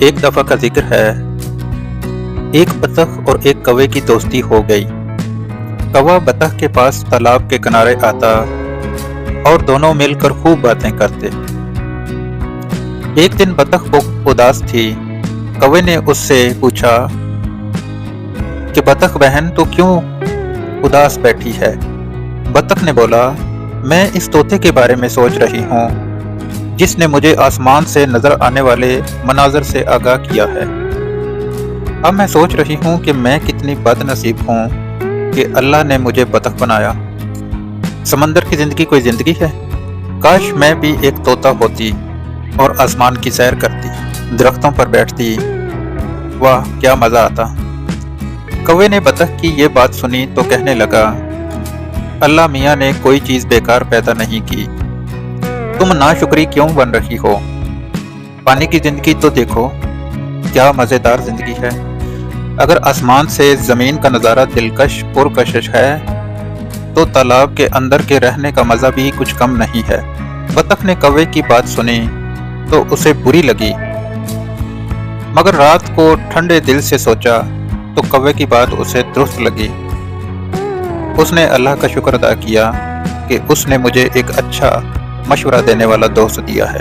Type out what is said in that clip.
ایک دفعہ کا ذکر ہے، ایک بطخ اور ایک کوے کی دوستی ہو گئی۔ کوا بطخ کے پاس تالاب کے کنارے آتا اور دونوں مل کر خوب باتیں کرتے۔ ایک دن بطخ اداس تھی۔ کوے نے اس سے پوچھا کہ بطخ بہن تو کیوں اداس بیٹھی ہے؟ بطخ نے بولا، میں اس طوطے کے بارے میں سوچ رہی ہوں جس نے مجھے آسمان سے نظر آنے والے مناظر سے آگاہ کیا ہے۔ اب میں سوچ رہی ہوں کہ میں کتنی بد نصیب ہوں کہ اللہ نے مجھے بطخ بنایا۔ سمندر کی زندگی کوئی زندگی ہے؟ کاش میں بھی ایک طوطا ہوتی اور آسمان کی سیر کرتی، درختوں پر بیٹھتی، واہ کیا مزہ آتا۔ کوے نے بطخ کی یہ بات سنی تو کہنے لگا، اللہ میاں نے کوئی چیز بیکار پیدا نہیں کی، تم ناشکری کیوں بن رہی ہو؟ پانی کی زندگی تو دیکھو، کیا مزیدار زندگی ہے۔ اگر آسمان سے زمین کا نظارہ دلکش پرکشش ہے تو تالاب کے اندر کے رہنے کا مزہ بھی کچھ کم نہیں ہے۔ بطخ نے کوے کی بات سنی تو اسے بری لگی، مگر رات کو ٹھنڈے دل سے سوچا تو کوے کی بات اسے درست لگی۔ اس نے اللہ کا شکر ادا کیا کہ اس نے مجھے ایک اچھا مشورہ دینے والا دوست دیا ہے۔